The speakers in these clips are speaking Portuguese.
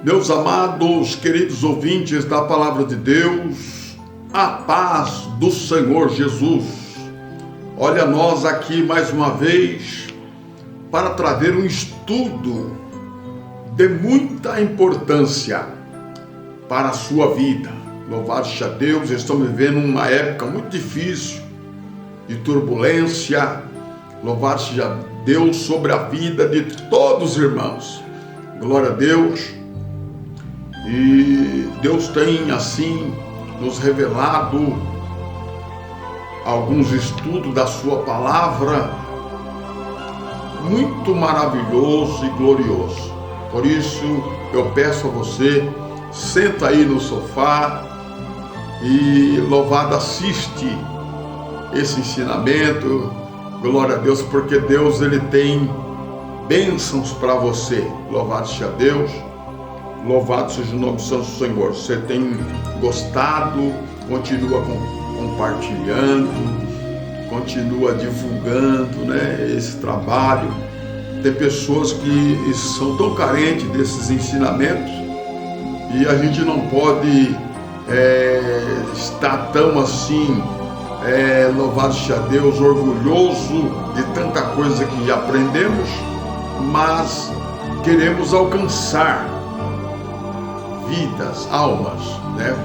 Meus amados, queridos ouvintes da Palavra de Deus, a paz do Senhor Jesus. Olha nós aqui mais uma vez para trazer um estudo de muita importância para a sua vida. Louvado seja Deus, estamos vivendo uma época muito difícil, de turbulência. Louvado seja Deus sobre a vida de todos os irmãos. Glória a Deus. E Deus tem assim nos revelado alguns estudos da sua palavra muito maravilhoso e glorioso. Por isso eu peço a você, senta aí no sofá e louvado assiste esse ensinamento. Glória a Deus, porque Deus ele tem bênçãos para você. Louvado seja Deus. Louvado seja o nome do Santo Senhor. Você tem gostado, continua compartilhando, continua divulgando, esse trabalho. Tem pessoas que são tão carentes desses ensinamentos e a gente não pode estar tão assim, louvado seja Deus, orgulhoso de tanta coisa que aprendemos, mas queremos alcançar vidas, almas,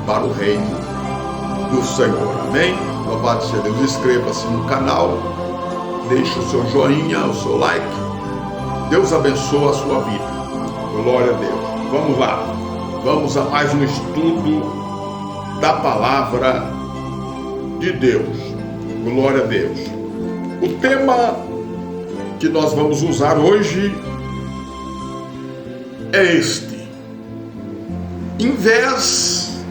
para o reino do Senhor. Amém? Louvado seja Deus. Inscreva-se no canal, deixe o seu joinha, o seu like. Deus abençoe a sua vida. Glória a Deus. Vamos lá. Vamos a mais um estudo da palavra de Deus. Glória a Deus. O tema que nós vamos usar hoje é este: em vez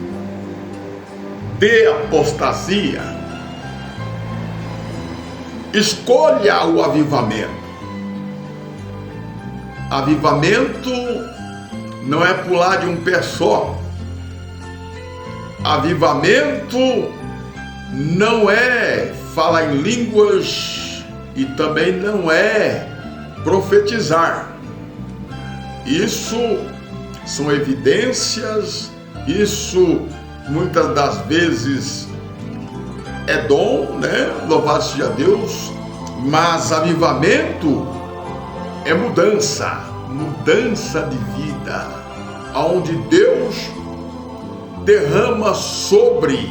de apostasia, escolha o avivamento. Avivamento não é pular de um pé só. Avivamento não é falar em línguas e também não é profetizar. Isso são evidências, isso muitas das vezes é dom, Louvado seja Deus, mas avivamento é mudança de vida, onde Deus derrama sobre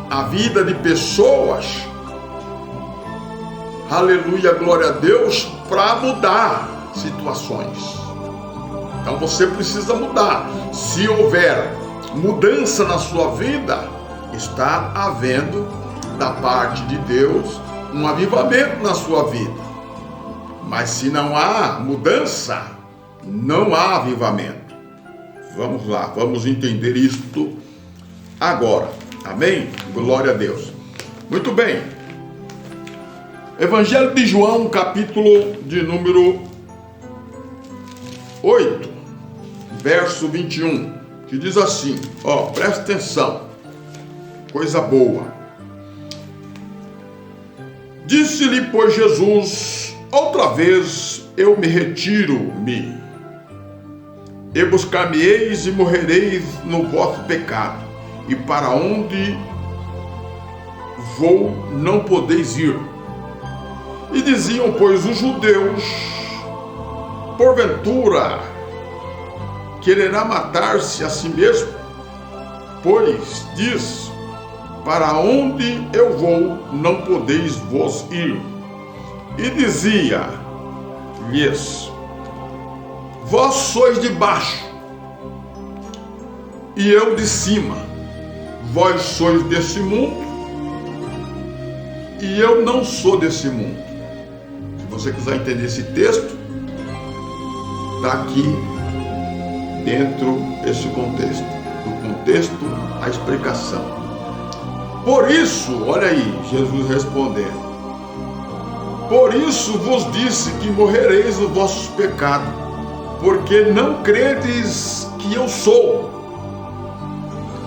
a vida de pessoas, aleluia, glória a Deus, para mudar situações. Então você precisa mudar. Se houver mudança na sua vida, está havendo da parte de Deus um avivamento na sua vida. Mas se não há mudança, não há avivamento. Vamos lá, vamos entender isto agora. Amém? Glória a Deus. Muito bem. Evangelho de João, capítulo de número 8, verso 21, que diz assim, presta atenção, coisa boa. Disse-lhe, pois, Jesus, outra vez eu me retiro-me, e buscar-me-eis e morrereis no vosso pecado, e para onde vou não podeis ir. E diziam, pois, os judeus, porventura quererá matar-se a si mesmo, pois diz, para onde eu vou não podeis vós ir. E dizia-lhes, vós sois de baixo, e eu de cima. Vós sois desse mundo, e eu não sou desse mundo. Se você quiser entender esse texto, está aqui dentro desse contexto. Do contexto, a explicação. Por isso, olha aí, Jesus respondendo, por isso vos disse que morrereis nos vossos pecados, porque não credes que eu sou.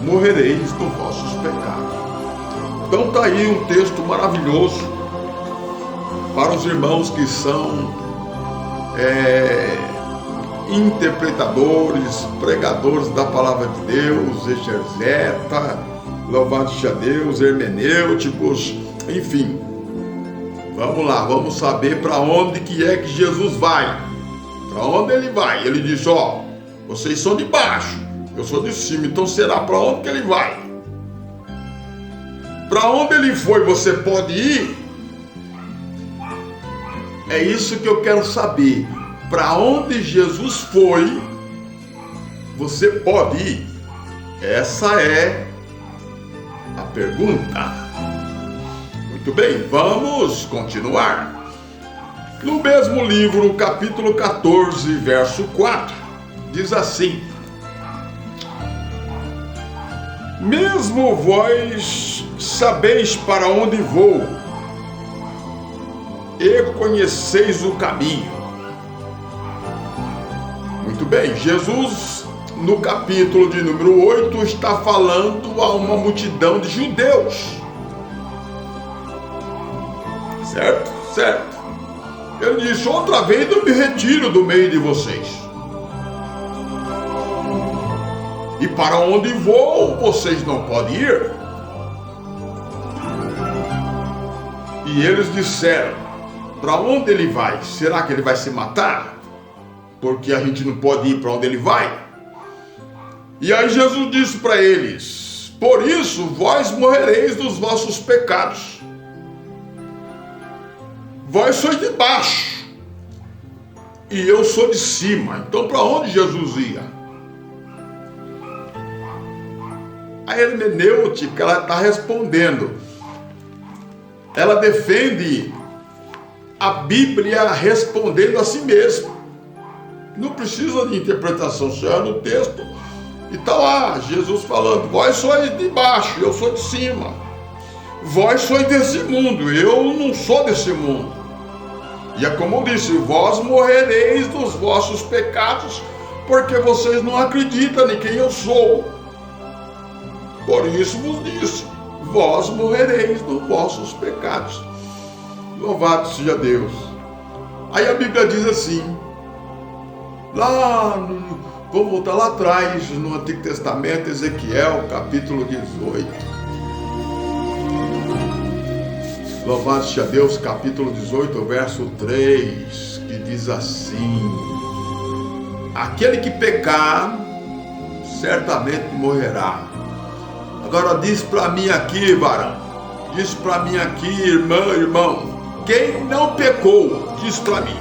Morrereis nos vossos pecados. Então está aí um texto maravilhoso para os irmãos que são interpretadores, pregadores da palavra de Deus, exegeta, louvado seja Deus, hermenêuticos, enfim. Vamos lá, vamos saber para onde que é que Jesus vai. Para onde ele vai? Ele diz, ó, vocês são de baixo, eu sou de cima, então será para onde que ele vai? Para onde ele foi, você pode ir? É isso que eu quero saber. Para onde Jesus foi, você pode ir? Essa é a pergunta. Muito bem, vamos continuar. No mesmo livro, capítulo 14, verso 4, diz assim: mesmo vós sabeis para onde vou, e conheceis o caminho. Muito bem, Jesus, no capítulo de número 8, está falando a uma multidão de judeus. Certo? Certo. Ele disse, outra vez eu me retiro do meio de vocês. E para onde vou, vocês não podem ir. E eles disseram, para onde ele vai? Será que ele vai se matar? Porque a gente não pode ir para onde ele vai. E aí Jesus disse para eles, por isso vós morrereis dos vossos pecados. Vós sois de baixo e eu sou de cima. Então para onde Jesus ia? A hermenêutica, ela está respondendo. Ela defende a Bíblia respondendo a si mesma. Não precisa de interpretação, só é no texto. E está lá, Jesus falando, vós sois de baixo, eu sou de cima. Vós sois desse mundo, eu não sou desse mundo. E é como eu disse, vós morrereis dos vossos pecados, porque vocês não acreditam em quem eu sou. Por isso vos disse, vós morrereis dos vossos pecados. Louvado seja Deus. Aí a Bíblia diz assim, vamos voltar lá atrás, no Antigo Testamento, Ezequiel, capítulo 18. Louvado seja Deus, capítulo 18, verso 3, que diz assim, aquele que pecar, certamente morrerá. Agora diz para mim aqui, varão, diz para mim aqui, irmão, quem não pecou, diz para mim.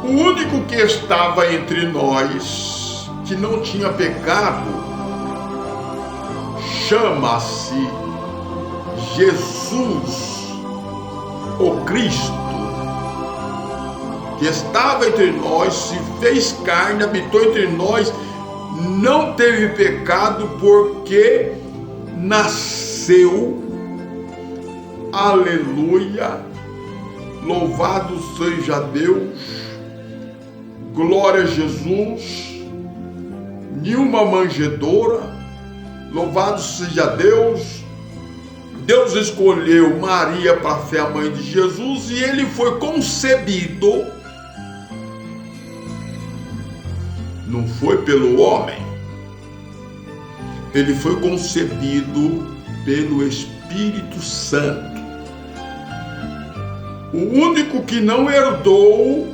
O único que estava entre nós, que não tinha pecado, chama-se Jesus, o Cristo, que estava entre nós, se fez carne, habitou entre nós, não teve pecado porque nasceu, aleluia, louvado seja Deus, glória a Jesus, nenhuma manjedoura, louvado seja Deus. Deus escolheu Maria para ser a mãe de Jesus e ele foi concebido, não foi pelo homem, ele foi concebido pelo Espírito Santo. O único que não herdou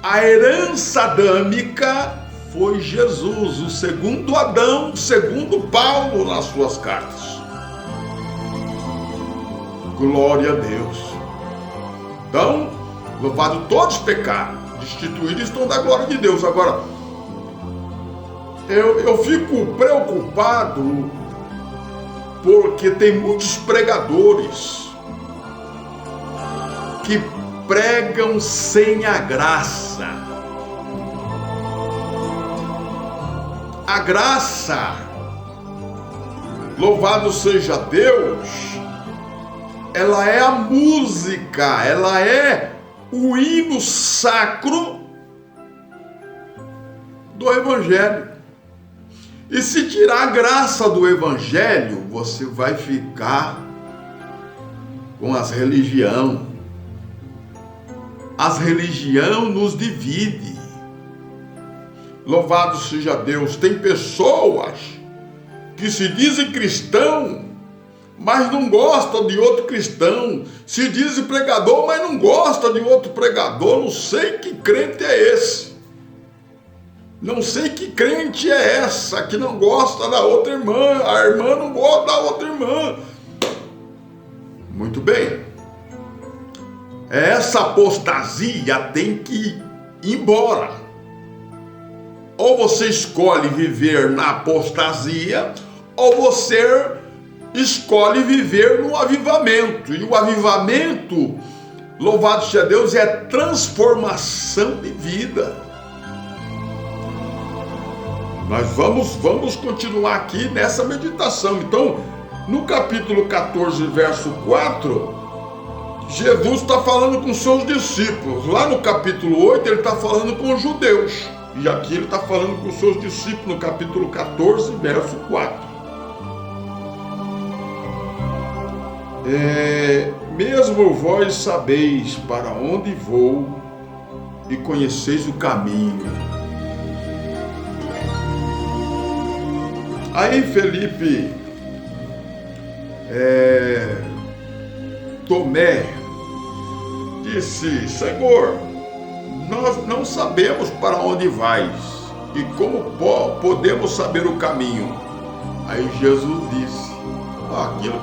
a herança adâmica foi Jesus, o segundo Adão, segundo Paulo nas suas cartas. Glória a Deus. Então, louvado todos pecaram, destituídos estão da glória de Deus. Agora, eu fico preocupado porque tem muitos pregadores que pregam sem a graça. A graça, louvado seja Deus, ela é a música, ela é o hino sacro do Evangelho. E se tirar a graça do Evangelho, você vai ficar com as religiões. As religiões nos dividem. Louvado seja Deus. Tem pessoas que se dizem cristão, mas não gostam de outro cristão. Se dizem pregador, mas não gosta de outro pregador. Não sei que crente é esse. Não sei que crente é essa que não gosta da outra irmã. A irmã não gosta da outra irmã. Muito bem. Essa apostasia tem que ir embora. Ou você escolhe viver na apostasia, ou você escolhe viver no avivamento. E o avivamento, louvado seja Deus, é transformação de vida. Nós vamos continuar aqui nessa meditação. Então, no capítulo 14, verso 4, Jesus está falando com seus discípulos. Lá no capítulo 8, ele está falando com os judeus. E aqui ele está falando com seus discípulos no capítulo 14, verso 4. Mesmo vós sabeis para onde vou e conheceis o caminho. Aí Felipe, Tomé, disse: Senhor, nós não sabemos para onde vais e como podemos saber o caminho. Aí Jesus disse, aquilo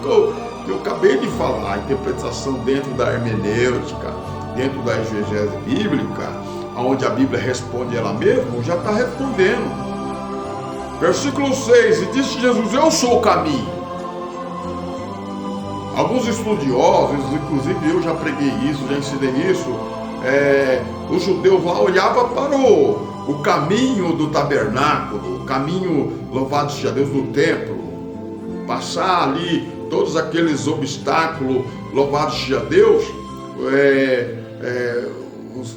que eu acabei de falar, a interpretação dentro da hermenêutica, dentro da exegese bíblica, onde a Bíblia responde ela mesma, já está respondendo. Versículo 6, e disse Jesus: eu sou o caminho. Alguns estudiosos, inclusive eu já preguei isso, já ensinei isso, os judeus lá olhavam para o caminho do tabernáculo, o caminho, louvado seja Deus, do templo, passar ali todos aqueles obstáculos, louvado seja Deus,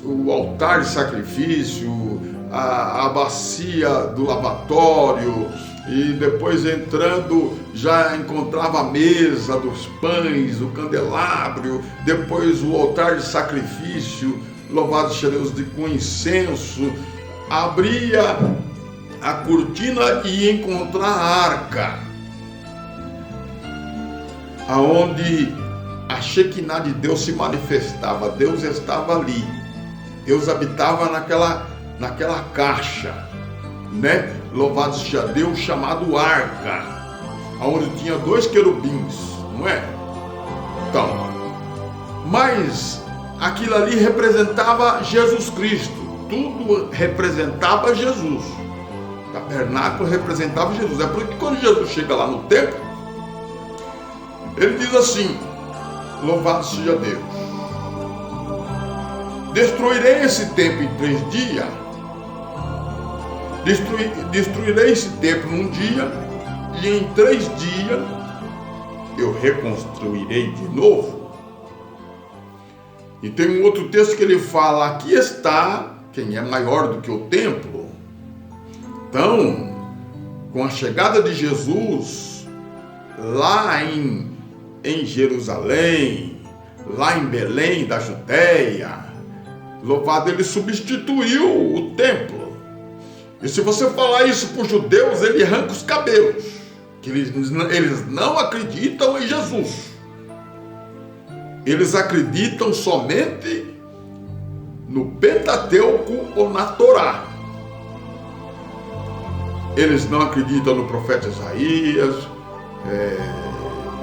o altar de sacrifício, a bacia do lavatório, e depois entrando já encontrava a mesa dos pães, o candelabro, depois o altar de sacrifício, louvado seja Deus, com incenso, abria a cortina e ia encontrar a arca, aonde a Shekinah de Deus se manifestava. Deus estava ali, Deus habitava naquela caixa, né? Louvado seja Deus, chamado arca, onde tinha 2 querubins, não é? Então, mas aquilo ali representava Jesus Cristo, tudo representava Jesus, o tabernáculo representava Jesus. É por isso que quando Jesus chega lá no templo, ele diz assim: louvado seja Deus, destruirei esse templo em 3 dias, destruirei esse templo num dia, e em 3 dias eu reconstruirei de novo. E tem um outro texto que ele fala: aqui está quem é maior do que o templo. Então, com a chegada de Jesus lá em Jerusalém, lá em Belém da Judéia, louvado, ele substituiu o templo. E se você falar isso para os judeus, ele arranca os cabelos, que eles não acreditam em Jesus. Eles acreditam somente no Pentateuco ou na Torá. Eles não acreditam no profeta Isaías,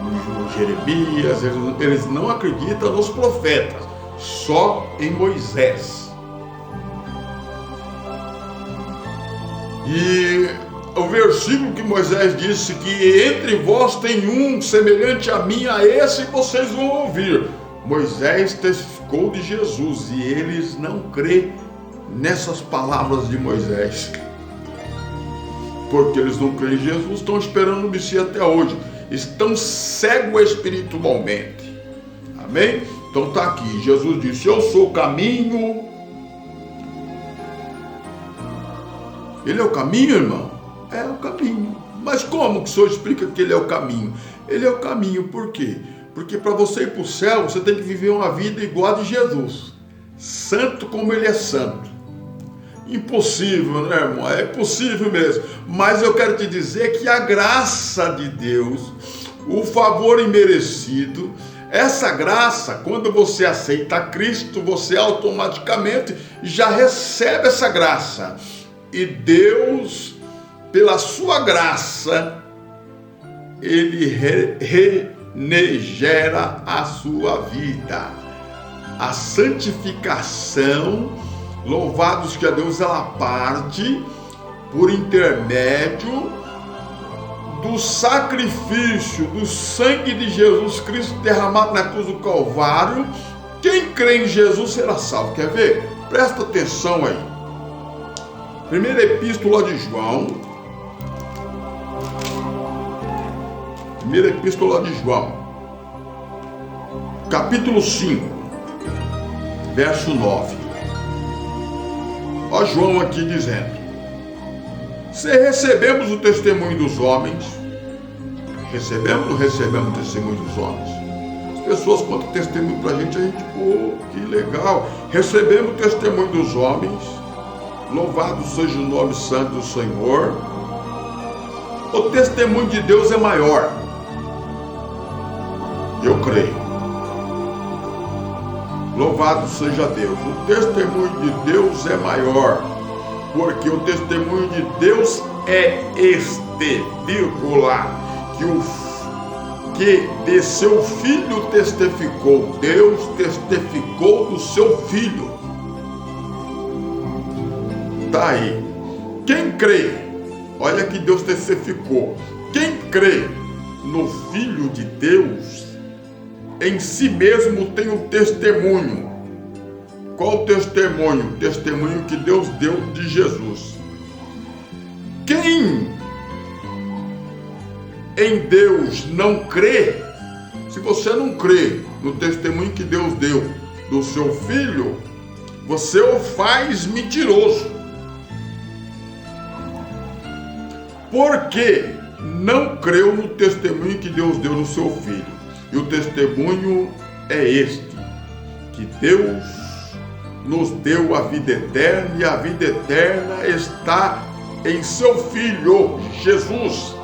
no Jeremias, eles não acreditam nos profetas, só em Moisés. E o versículo que Moisés disse que entre vós tem um semelhante a mim, a esse vocês vão ouvir. Moisés testificou de Jesus e eles não crêem nessas palavras de Moisés. Porque eles não creem em Jesus, estão esperando o Messias até hoje. Estão cegos espiritualmente. Amém? Então está aqui, Jesus disse: eu sou o caminho. Ele é o caminho, irmão? É o caminho. Mas como que o senhor explica que ele é o caminho? Ele é o caminho, por quê? Porque para você ir para o céu, você tem que viver uma vida igual a de Jesus. santo como ele é santo. Impossível, né, irmão? É possível mesmo. Mas eu quero te dizer que a graça de Deus, o favor imerecido, essa graça, quando você aceita Cristo, você automaticamente já recebe essa graça. E Deus, pela sua graça, ele renegera a sua vida. A santificação, louvados que a Deus, ela parte por intermédio do sacrifício do sangue de Jesus Cristo derramado na cruz do Calvário. Quem crê em Jesus será salvo. Quer ver? Presta atenção aí. Primeira epístola de João. Primeira epístola de João. Capítulo 5. Verso 9. Ó João aqui dizendo: se recebemos o testemunho dos homens, recebemos ou não recebemos o testemunho dos homens? As pessoas contam testemunho pra gente, pô, que legal. Recebemos o testemunho dos homens, louvado seja o nome santo do Senhor. O testemunho de Deus é maior. Eu creio. Louvado seja Deus. O testemunho de Deus é maior, porque o testemunho de Deus é este, vírgula, que de seu filho testificou. Deus testificou do seu filho. Tá aí. Quem crê, olha que Deus testificou. Quem crê no Filho de Deus, em si mesmo tem um testemunho. Qual o testemunho? O testemunho que Deus deu de Jesus. Quem em Deus não crê, se você não crê no testemunho que Deus deu do seu Filho, você o faz mentiroso. Porque não creu no testemunho que Deus deu no seu Filho. E o testemunho é este, que Deus nos deu a vida eterna, e a vida eterna está em seu Filho, Jesus.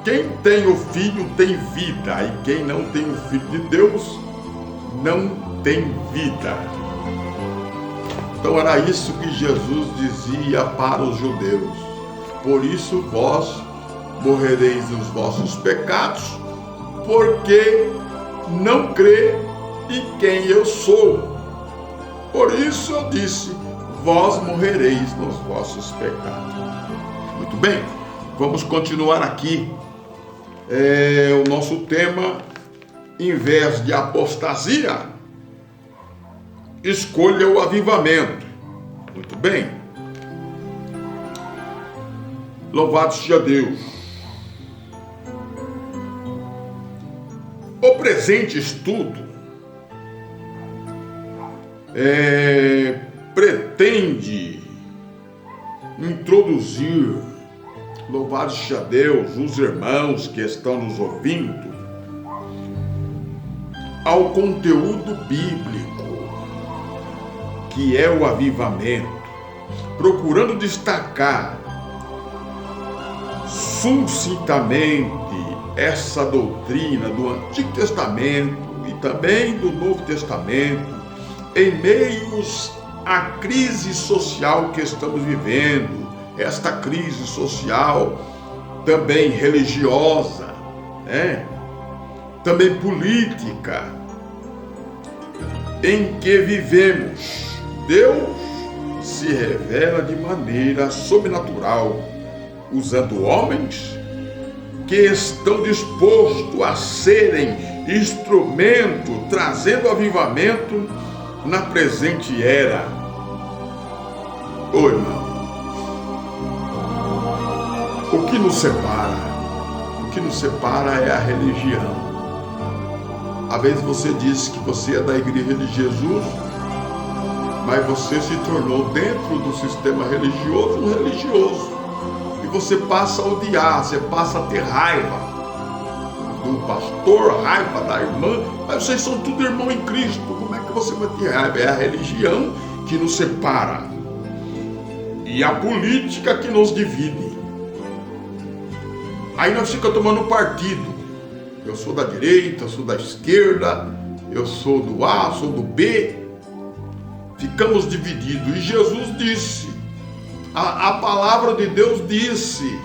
Quem tem o Filho tem vida, e quem não tem o Filho de Deus não tem vida. Então era isso que Jesus dizia para os judeus: por isso vós morrereis nos vossos pecados, porque não crê em quem eu sou. Por isso eu disse: vós morrereis nos vossos pecados. Muito bem, vamos continuar aqui. O nosso tema, em vez de apostasia, escolha o avivamento. Muito bem. Louvado seja Deus. O presente estudo pretende introduzir, louvado seja Deus, os irmãos que estão nos ouvindo, ao conteúdo bíblico, que é o avivamento, procurando destacar sucintamente essa doutrina do Antigo Testamento e também do Novo Testamento, em meios à crise social que estamos vivendo, esta crise social também religiosa, também política, em que vivemos. Deus se revela de maneira sobrenatural, usando homens que estão dispostos a serem instrumento, trazendo avivamento na presente era. Ô irmão, o que nos separa? O que nos separa é a religião. Às vezes você diz que você é da Igreja de Jesus, mas você se tornou, dentro do sistema religioso, um religioso. E você passa a odiar, você passa a ter raiva do pastor, raiva da irmã, mas vocês são tudo irmão em Cristo. Como é que você vai ter raiva. É a religião que nos separa e a política que nos divide. Aí nós ficamos tomando partido. Eu sou da direita, eu sou da esquerda, eu sou do A, sou do B. Ficamos divididos. E Jesus disse, a palavra de Deus disse,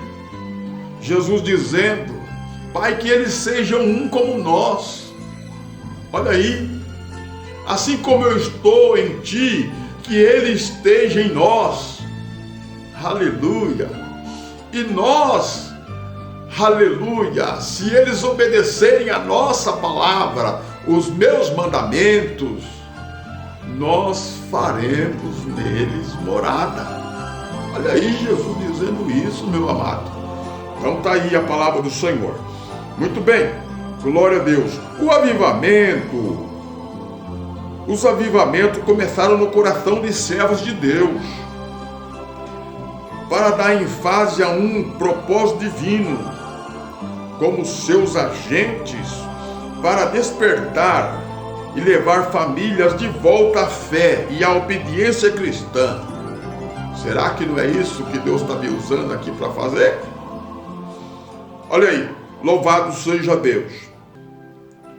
Jesus dizendo: Pai, que eles sejam um como nós. Olha aí, assim como eu estou em ti, que ele esteja em nós. Aleluia. E nós, aleluia, se eles obedecerem a nossa palavra, os meus mandamentos, nós faremos neles morada. Olha aí Jesus dizendo isso, meu amado. Então está aí a palavra do Senhor. Muito bem, glória a Deus. Os avivamentos começaram no coração de servos de Deus, para dar ênfase a um propósito divino, como seus agentes, para despertar e levar famílias de volta à fé e à obediência cristã. Será que não é isso que Deus está me usando aqui para fazer? Olha aí, louvado seja Deus.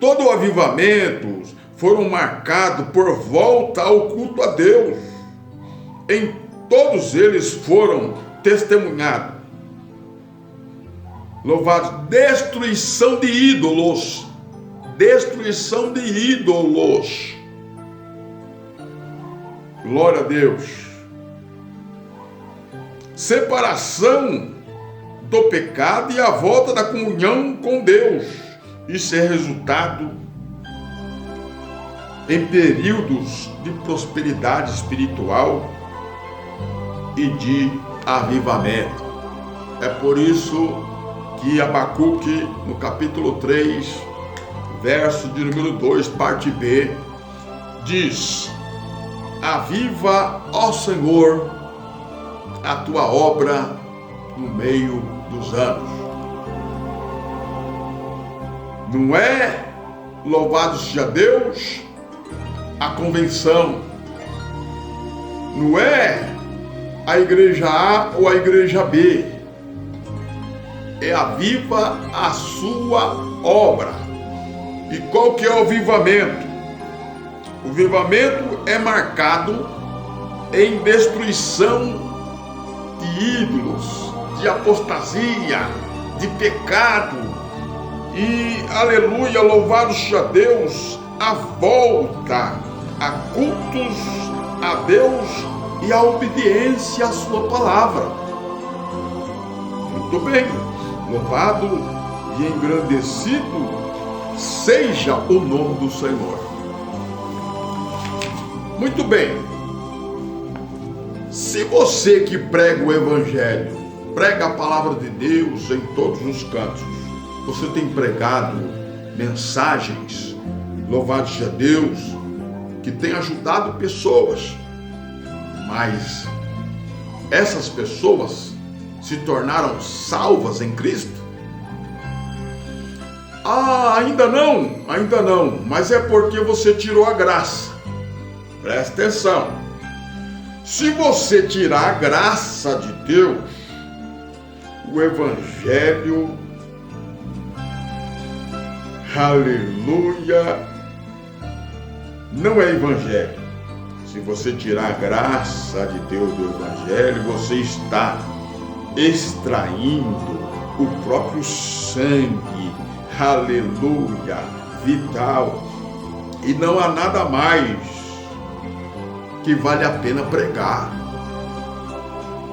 Todo o avivamento foram marcados por volta ao culto a Deus. Em todos eles foram testemunhados. Louvado, destruição de ídolos. Destruição de ídolos. Glória a Deus. Separação do pecado e a volta da comunhão com Deus. Isso é resultado em períodos de prosperidade espiritual e de avivamento. É por isso que Abacuque, no capítulo 3, verso de número 2, parte B, diz: Aviva, ó Senhor, a tua obra no meio dos anos. Não é, louvado seja Deus, a convenção. Não é a igreja A ou a igreja B. É aviva a sua obra. E qual que é o avivamento? O avivamento é marcado em destruição de ídolos, de apostasia, de pecado. E, aleluia, louvado seja Deus, a volta a cultos a Deus e a obediência à sua palavra. Muito bem, louvado e engrandecido seja o nome do Senhor. Muito bem, se você que prega o Evangelho, prega a palavra de Deus em todos os cantos, você tem pregado mensagens, louvado seja Deus, que tem ajudado pessoas, mas essas pessoas se tornaram salvas em Cristo? Ainda não, mas é porque você tirou a graça. Presta atenção. Se você tirar a graça de Deus, o Evangelho, aleluia, não é Evangelho. Se você tirar a graça de Deus do Evangelho, você está extraindo o próprio sangue, aleluia, vital. E não há nada mais que vale a pena pregar.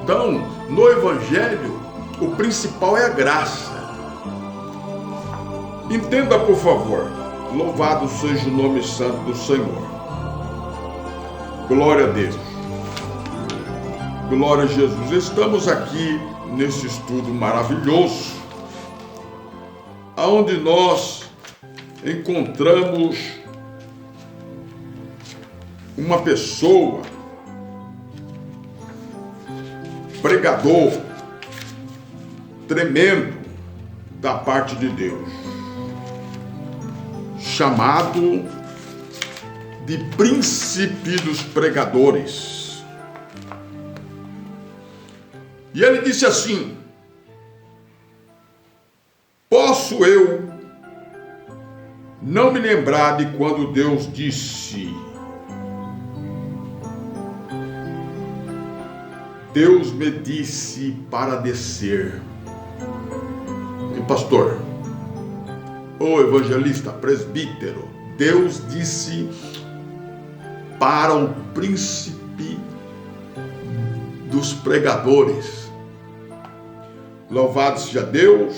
Então, no Evangelho, o principal é a graça. Entenda, por favor. Louvado seja o nome santo do Senhor. Glória a Deus. Glória a Jesus. Estamos aqui nesse estudo maravilhoso, onde nós encontramos uma pessoa, pregador tremendo da parte de Deus, chamado de príncipe dos pregadores. E ele disse assim: posso eu não me lembrar de quando Deus disse: Deus me disse para descer. E pastor, ou evangelista, presbítero, Deus disse para o príncipe dos pregadores: louvado seja Deus,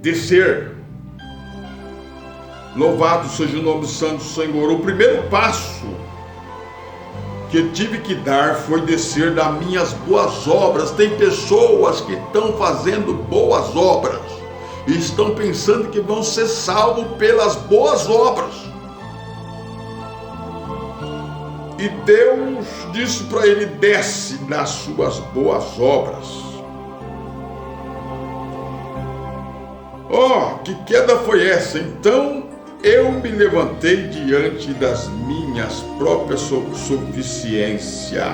descer. Louvado seja o nome santo do Senhor. O primeiro passo que eu tive que dar foi descer das minhas boas obras. Tem pessoas que estão fazendo boas obras e estão pensando que vão ser salvos pelas boas obras. E Deus disse para ele: desce das suas boas obras. Oh, que queda foi essa? Então eu me levantei diante das minhas próprias suficiência.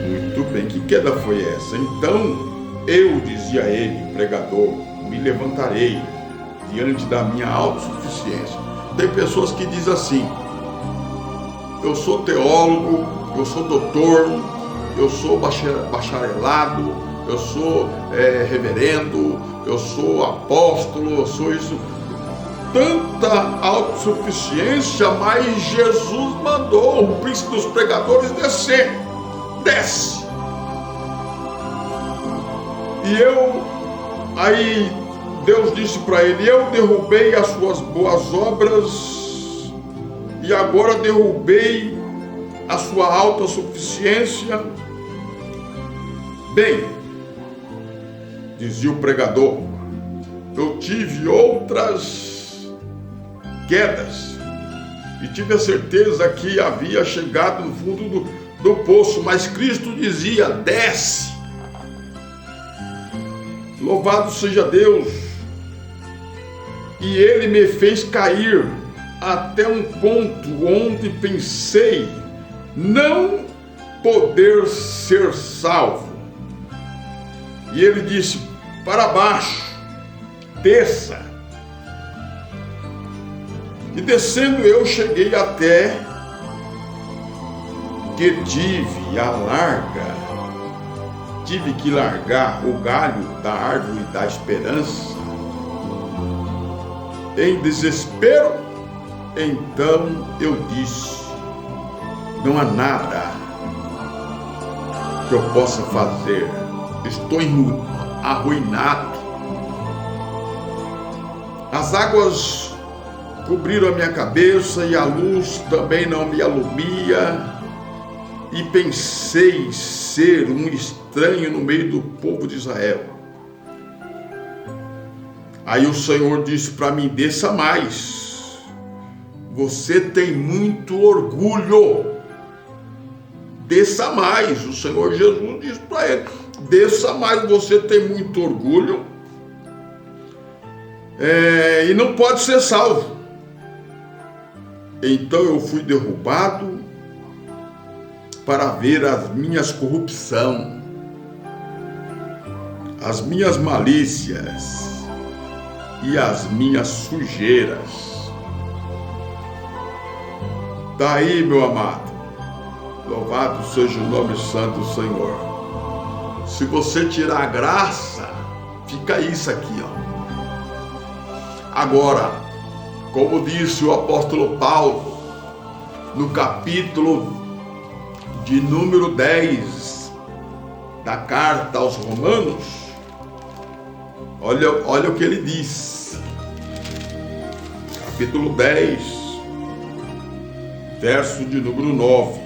Muito bem, que queda foi essa? Então eu, dizia ele, pregador, me levantarei diante da minha autossuficiência. Tem pessoas que dizem assim: eu sou teólogo, eu sou doutor, eu sou bacharelado, eu sou reverendo, eu sou apóstolo, eu sou isso. Tanta autossuficiência, mas Jesus mandou o príncipe dos pregadores descer. Desce. E aí Deus disse para ele: eu derrubei as suas boas obras e agora derrubei a sua autossuficiência. Bem, dizia o pregador, eu tive outras quedas e tive a certeza que havia chegado no fundo do poço, mas Cristo dizia: desce. Louvado seja Deus. E ele me fez cair até um ponto onde pensei não poder ser salvo. E ele disse: para baixo, desça. E descendo eu cheguei até que tive que largar o galho da árvore da esperança. Em desespero, então eu disse: não há nada que eu possa fazer. Estou arruinado. As águas cobriram a minha cabeça e a luz também não me alumia. E pensei ser um estranho no meio do povo de Israel. Aí o Senhor disse para mim: desça mais. Você tem muito orgulho. Desça mais. O Senhor Jesus disse para ele: desça mais, você tem muito orgulho e não pode ser salvo. Então eu fui derrubado para ver as minhas corrupção, as minhas malícias e as minhas sujeiras. Daí, meu amado, louvado seja o nome santo do Senhor. Se você tirar a graça, fica isso aqui, ó. Agora, como disse o apóstolo Paulo, no capítulo de número 10 da carta aos Romanos, olha o que ele diz. Capítulo 10, verso de número 9.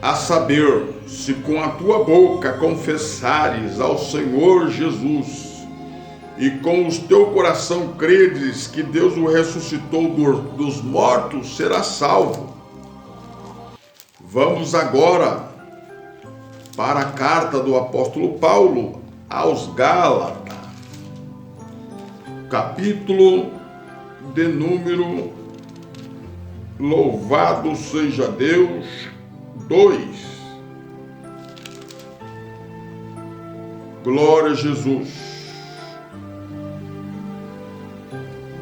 A saber, se com a tua boca confessares ao Senhor Jesus e com o teu coração credes que Deus o ressuscitou dos mortos, serás salvo. Vamos agora para a carta do apóstolo Paulo aos Gálatas, capítulo de número Louvado seja Deus 2. Glória a Jesus.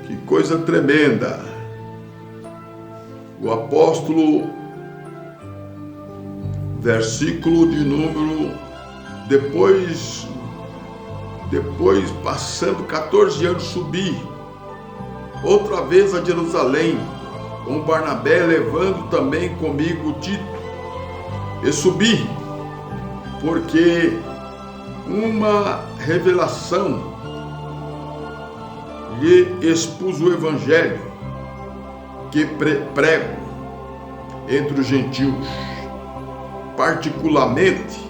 Que coisa tremenda. O apóstolo, versículo de número, depois passando 14 anos, subi outra vez a Jerusalém, com Barnabé, levando também comigo Tito. E subi, porque uma revelação lhe expus o evangelho que prego entre os gentios, particularmente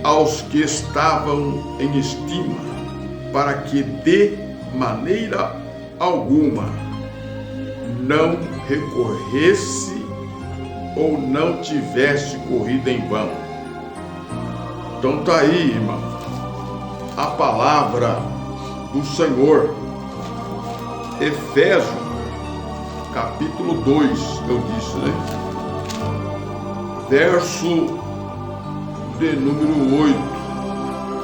aos que estavam em estima, para que de maneira alguma não recorresse ou não tivesse corrido em vão. Então está aí, irmão, a palavra do Senhor. Efésios, capítulo 2, eu disse, né? Verso de número 8.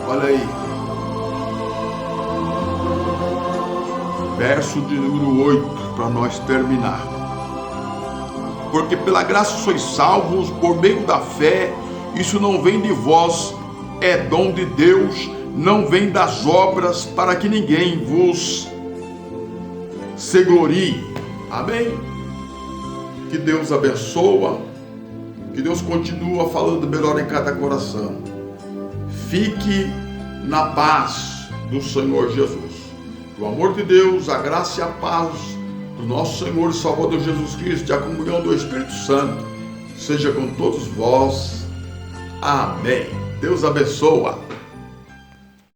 Olha aí. Verso de número 8, para nós terminar. Porque pela graça sois salvos por meio da fé, isso não vem de vós, é dom de Deus, não vem das obras, para que ninguém vos se glorie. Amém? Que Deus abençoa, que Deus continua falando melhor em cada coração. Fique na paz do Senhor Jesus. O amor de Deus, a graça e a paz do nosso Senhor e Salvador Jesus Cristo e a comunhão do Espírito Santo seja com todos vós. Amém. Deus abençoa.